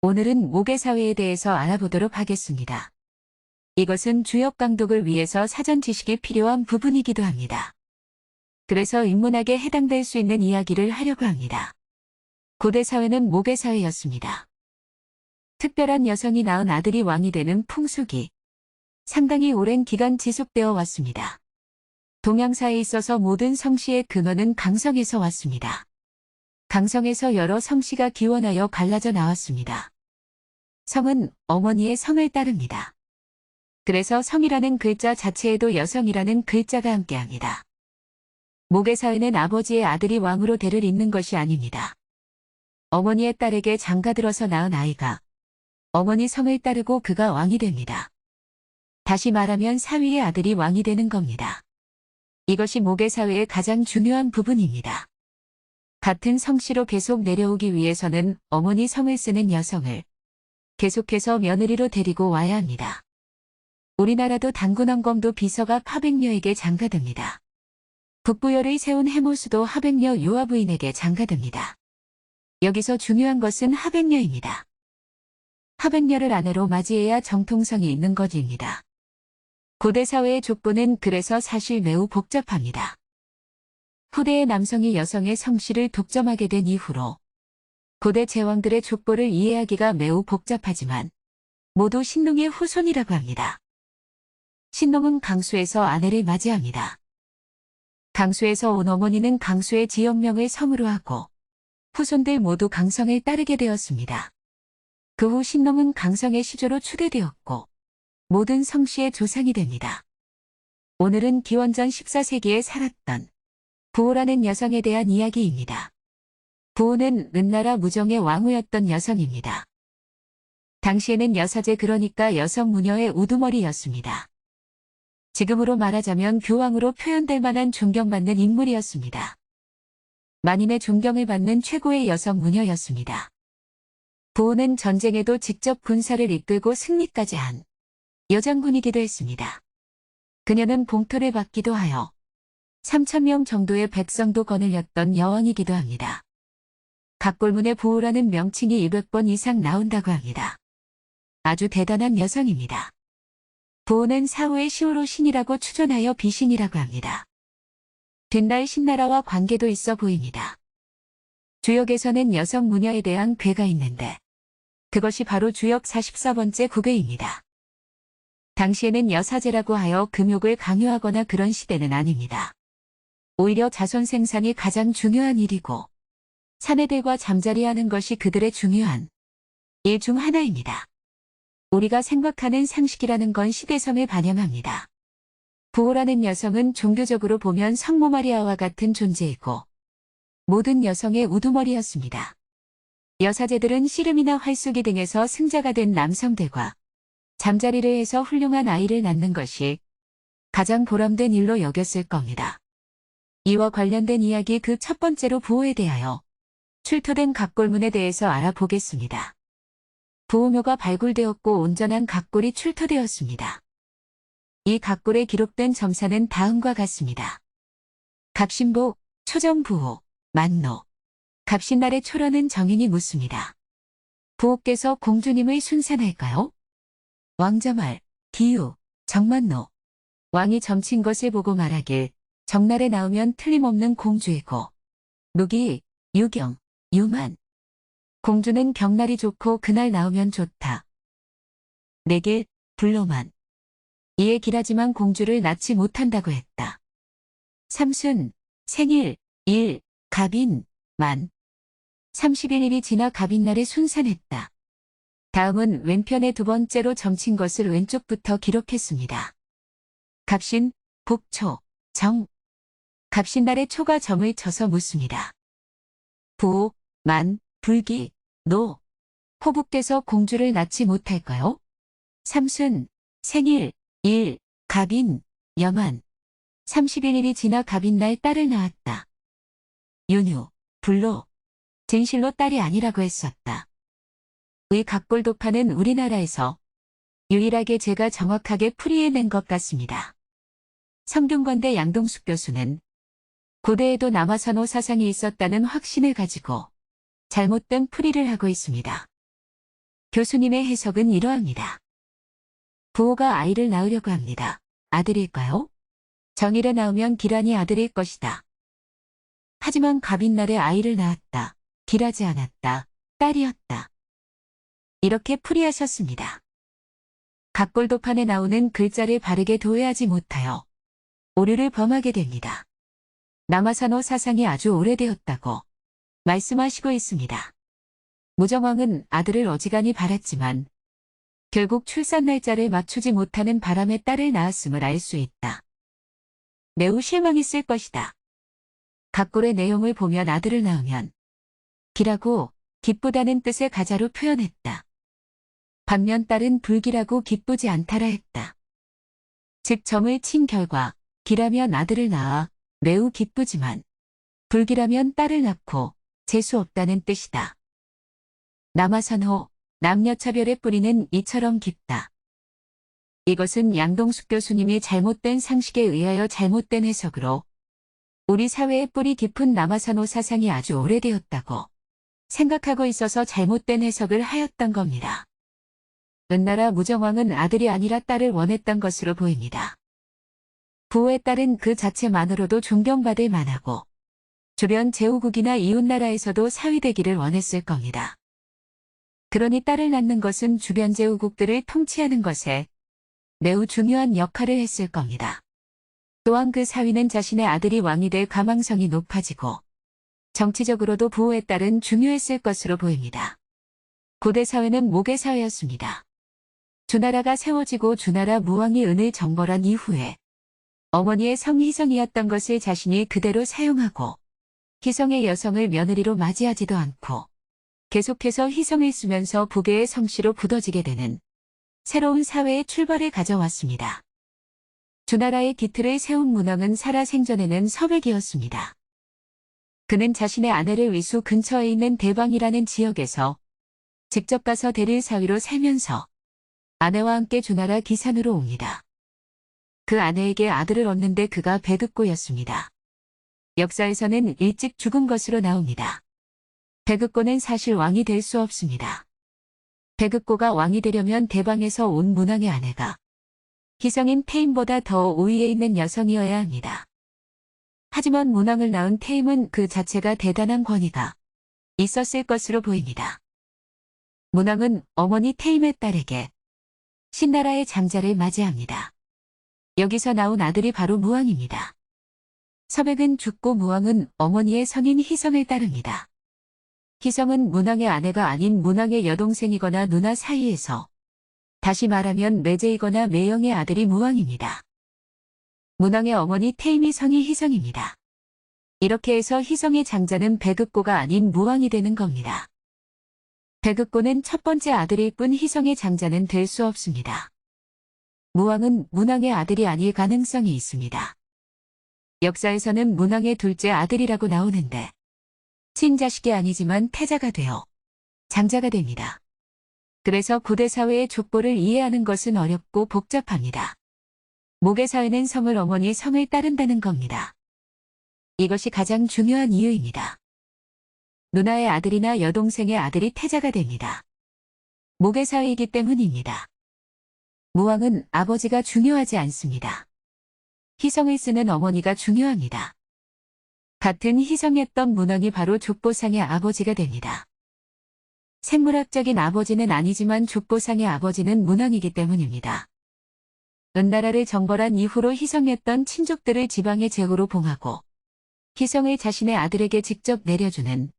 오늘은 모계사회에 대해서 알아보도록 하겠습니다. 이것은 주역 강독을 위해서 사전 지식이 필요한 부분이기도 합니다. 그래서 인문학에 해당될 수 있는 이야기를 하려고 합니다. 고대 사회는 모계사회였습니다. 특별한 여성이 낳은 아들이 왕이 되는 풍속이 상당히 오랜 기간 지속되어 왔습니다. 동양사에 있어서 모든 성씨의 근원은 강성에서 왔습니다. 강성에서 여러 성씨가 기원하여 갈라져 나왔습니다. 성은 어머니의 성을 따릅니다. 그래서 성이라는 글자 자체에도 여성이라는 글자가 함께합니다. 모계사회는 아버지의 아들이 왕으로 대를 잇는 것이 아닙니다. 어머니의 딸에게 장가들어서 낳은 아이가 어머니 성을 따르고 그가 왕이 됩니다. 다시 말하면 사위의 아들이 왕이 되는 겁니다. 이것이 모계사회의 가장 중요한 부분입니다. 같은 성씨로 계속 내려오기 위해서는 어머니 성을 쓰는 여성을 계속해서 며느리로 데리고 와야 합니다. 우리나라도 단군왕검도 비서가 하백녀에게 장가듭니다. 북부열의 세운 해모수도 하백녀 요하부인에게 장가듭니다. 여기서 중요한 것은 하백녀입니다. 하백녀를 아내로 맞이해야 정통성이 있는 것입니다. 고대 사회의 족보는 그래서 사실 매우 복잡합니다. 후대의 남성이 여성의 성씨를 독점하게 된 이후로 고대 제왕들의 족보를 이해하기가 매우 복잡하지만 모두 신농의 후손이라고 합니다. 신농은 강수에서 아내를 맞이합니다. 강수에서 온 어머니는 강수의 지역명을 성으로 하고 후손들 모두 강성을 따르게 되었습니다. 그 후 신농은 강성의 시조로 추대되었고 모든 성씨의 조상이 됩니다. 오늘은 기원전 14세기에 살았던 부호라는 여성에 대한 이야기입니다. 부호는 은나라 무정의 왕후였던 여성입니다. 당시에는 여사제 그러니까 여성 무녀의 우두머리였습니다. 지금으로 말하자면 교황으로 표현될 만한 존경받는 인물이었습니다. 만인의 존경을 받는 최고의 여성 무녀였습니다. 부호는 전쟁에도 직접 군사를 이끌고 승리까지 한 여장군이기도 했습니다. 그녀는 봉토를 받기도 하여 3,000명 정도의 백성도 거느렸던 여왕이기도 합니다. 각골문에 부호라는 명칭이 200번 이상 나온다고 합니다. 아주 대단한 여성입니다. 부호는 사후의 시오로 신이라고 추존하여 비신이라고 합니다. 뒷날 신나라와 관계도 있어 보입니다. 주역에서는 여성 무녀에 대한 괴가 있는데 그것이 바로 주역 44번째 구괴입니다. 당시에는 여사제라고 하여 금욕을 강요하거나 그런 시대는 아닙니다. 오히려 자손 생산이 가장 중요한 일이고 사내들과 잠자리하는 것이 그들의 중요한 일 중 하나입니다. 우리가 생각하는 상식이라는 건 시대성을 반영합니다. 부호라는 여성은 종교적으로 보면 성모 마리아와 같은 존재이고 모든 여성의 우두머리였습니다. 여사제들은 씨름이나 활쏘기 등에서 승자가 된 남성들과 잠자리를 해서 훌륭한 아이를 낳는 것이 가장 보람된 일로 여겼을 겁니다. 이와 관련된 이야기 그 첫 번째로 부호에 대하여 출토된 각골문에 대해서 알아보겠습니다. 부호묘가 발굴되었고 온전한 각골이 출토되었습니다. 이 각골에 기록된 점사는 다음과 같습니다. 갑신복, 초정부호, 만노. 갑신날의 초라는 정인이 묻습니다. 부호께서 공주님을 순산할까요? 왕자말, 기유, 정만노. 왕이 점친 것을 보고 말하길 정날에 나오면 틀림없는 공주이고 누기, 유경, 유만. 공주는 경날이 좋고 그날 나오면 좋다. 내길, 불로만. 이에 길하지만 공주를 낳지 못한다고 했다. 삼순, 생일, 일, 갑인, 만. 31일이 지나 갑인날에 순산했다. 다음은 왼편에 두 번째로 점친 것을 왼쪽부터 기록했습니다. 갑신, 복초, 정. 갑신날에 초가 점을 쳐서 묻습니다. 부, 만, 불기, 노. 호북돼서 공주를 낳지 못할까요? 삼순, 생일, 일, 갑인, 여만. 31일이 지나 갑인날 딸을 낳았다. 윤유, 불로. 진실로 딸이 아니라고 했었다. 의 각골도파는 우리나라에서 유일하게 제가 정확하게 풀이해낸 것 같습니다. 성균관대 양동숙 교수는 고대에도 남아선호 사상이 있었다는 확신을 가지고 잘못된 풀이를 하고 있습니다. 교수님의 해석은 이러합니다. 부호가 아이를 낳으려고 합니다. 아들일까요? 정일에 나오면 기란이 아들일 것이다. 하지만 갑인날에 아이를 낳았다. 길하지 않았다. 딸이었다. 이렇게 풀이하셨습니다. 각골도판에 나오는 글자를 바르게 도외하지 못하여 오류를 범하게 됩니다. 남아산호 사상이 아주 오래되었다고 말씀하시고 있습니다. 무정왕은 아들을 어지간히 바랐지만 결국 출산 날짜를 맞추지 못하는 바람에 딸을 낳았음을 알 수 있다. 매우 실망했을 것이다. 각골의 내용을 보면 아들을 낳으면 기라고 기쁘다는 뜻의 가자로 표현했다. 반면 딸은 불기라고 기쁘지 않다라 했다. 즉 점을 친 결과 기라면 아들을 낳아 매우 기쁘지만 불기라면 딸을 낳고 재수 없다는 뜻이다. 남아산호 남녀차별의 뿌리는 이처럼 깊다. 이것은 양동숙 교수님이 잘못된 상식에 의하여 잘못된 해석으로 우리 사회의 뿌리 깊은 남아산호 사상이 아주 오래되었다고 생각하고 있어서 잘못된 해석을 하였던 겁니다. 은나라 무정왕은 아들이 아니라 딸을 원했던 것으로 보입니다. 부호의 딸은 그 자체만으로도 존경받을 만하고 주변 제후국이나 이웃나라에서도 사위되기를 원했을 겁니다. 그러니 딸을 낳는 것은 주변 제후국들을 통치하는 것에 매우 중요한 역할을 했을 겁니다. 또한 그 사위는 자신의 아들이 왕이 될 가망성이 높아지고 정치적으로도 부호의 딸은 중요했을 것으로 보입니다. 고대 사회는 모계 사회였습니다. 주나라가 세워지고 주나라 무왕이 은을 정벌한 이후에 어머니의 성희성이었던 것을 자신이 그대로 사용하고 희성의 여성을 며느리로 맞이하지도 않고 계속해서 희성을 쓰면서 부계의 성씨로 굳어지게 되는 새로운 사회의 출발을 가져왔습니다. 주나라의 기틀을 세운 문왕은 살아생전에는 서백이었습니다. 그는 자신의 아내를 위수 근처에 있는 대방이라는 지역에서 직접 가서 대릴 사위로 살면서 아내와 함께 주나라 기산으로 옵니다. 그 아내에게 아들을 얻는데 그가 배급고였습니다. 역사에서는 일찍 죽은 것으로 나옵니다. 배급고는 사실 왕이 될 수 없습니다. 배급고가 왕이 되려면 대방에서 온 문왕의 아내가 희성인 태임보다 더 우위에 있는 여성이어야 합니다. 하지만 문왕을 낳은 태임은 그 자체가 대단한 권위가 있었을 것으로 보입니다. 문왕은 어머니 태임의 딸에게 신나라의 장자를 맞이합니다. 여기서 나온 아들이 바로 무왕입니다. 서백은 죽고 무왕은 어머니의 성인 희성을 따릅니다. 희성은 문왕의 아내가 아닌 문왕의 여동생이거나 누나 사이에서 다시 말하면 매제이거나 매영의 아들이 무왕입니다. 문왕의 어머니 태임이 성이 희성입니다. 이렇게 해서 희성의 장자는 배급고가 아닌 무왕이 되는 겁니다. 배급고는 첫 번째 아들일 뿐 희성의 장자는 될 수 없습니다. 무왕은 문왕의 아들이 아닐 가능성이 있습니다. 역사에서는 문왕의 둘째 아들이라고 나오는데 친자식이 아니지만 태자가 되어 장자가 됩니다. 그래서 고대 사회의 족보를 이해하는 것은 어렵고 복잡합니다. 모계 사회는 성을 어머니 성을 따른다는 겁니다. 이것이 가장 중요한 이유입니다. 누나의 아들이나 여동생의 아들이 태자가 됩니다. 모계 사회이기 때문입니다. 무왕은 아버지가 중요하지 않습니다. 희성을 쓰는 어머니가 중요합니다. 같은 희성이었던 문왕이 바로 족보상의 아버지가 됩니다. 생물학적인 아버지는 아니지만 족보상의 아버지는 문왕이기 때문입니다. 은나라를 정벌한 이후로 희성이었던 친족들을 지방의 제후로 봉하고 희성을 자신의 아들에게 직접 내려주는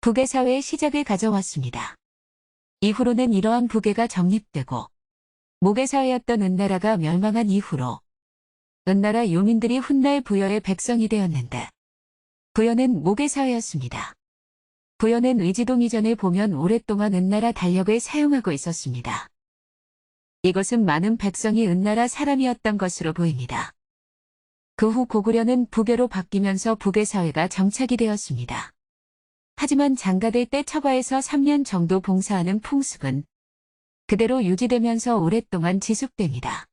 부계 사회의 시작을 가져왔습니다. 이후로는 이러한 부계가 정립되고 모계 사회였던 은나라가 멸망한 이후로 은나라 요민들이 훗날 부여의 백성이 되었는데 부여는 모계 사회였습니다. 부여는 의지동 이전을 보면 오랫동안 은나라 달력을 사용하고 있었습니다. 이것은 많은 백성이 은나라 사람이었던 것으로 보입니다. 그 후 고구려는 부계로 바뀌면서 부계 사회가 정착이 되었습니다. 하지만 장가될 때 처가에서 3년 정도 봉사하는 풍습은 그대로 유지되면서 오랫동안 지속됩니다.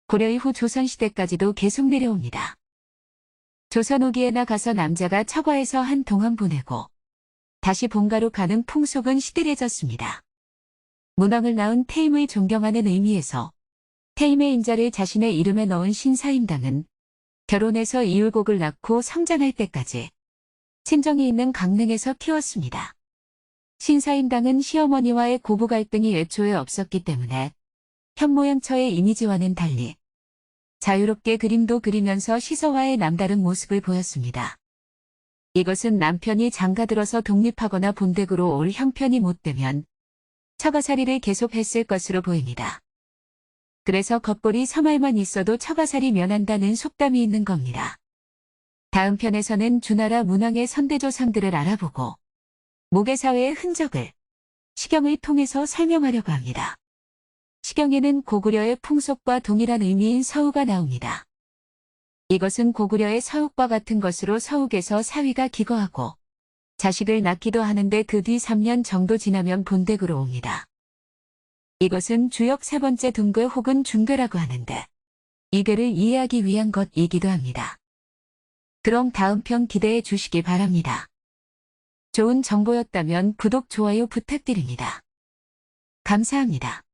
고려 이후 조선시대까지도 계속 내려옵니다. 조선 후기에나 가서 남자가 처가에서 한 동안 보내고 다시 본가로 가는 풍속은 시들해졌습니다. 문왕을 낳은 태임의 존경하는 의미에서 태임의 인자를 자신의 이름에 넣은 신사임당은 결혼해서 이율곡을 낳고 성장할 때까지 친정이 있는 강릉에서 키웠습니다. 신사임당은 시어머니와의 고부 갈등이 애초에 없었기 때문에 현모양처의 이미지와는 달리 자유롭게 그림도 그리면서 시서와의 남다른 모습을 보였습니다. 이것은 남편이 장가들어서 독립하거나 본댁으로 올 형편이 못되면 처가살이를 계속했을 것으로 보입니다. 그래서 겉보리 서말만 있어도 처가살이 면한다는 속담이 있는 겁니다. 다음 편에서는 주나라 문왕의 선대조상들을 알아보고 모계사회의 흔적을 시경을 통해서 설명하려고 합니다. 시경에는 고구려의 풍속과 동일한 의미인 서우가 나옵니다. 이것은 고구려의 서욱과 같은 것으로 서욱에서 사위가 기거하고 자식을 낳기도 하는데 그 뒤 3년 정도 지나면 본댁으로 옵니다. 이것은 주역 세 번째 둔괴 혹은 중괴라고 하는데 이 괴를 이해하기 위한 것이기도 합니다. 그럼 다음 편 기대해 주시기 바랍니다. 좋은 정보였다면 구독, 좋아요 부탁드립니다. 감사합니다.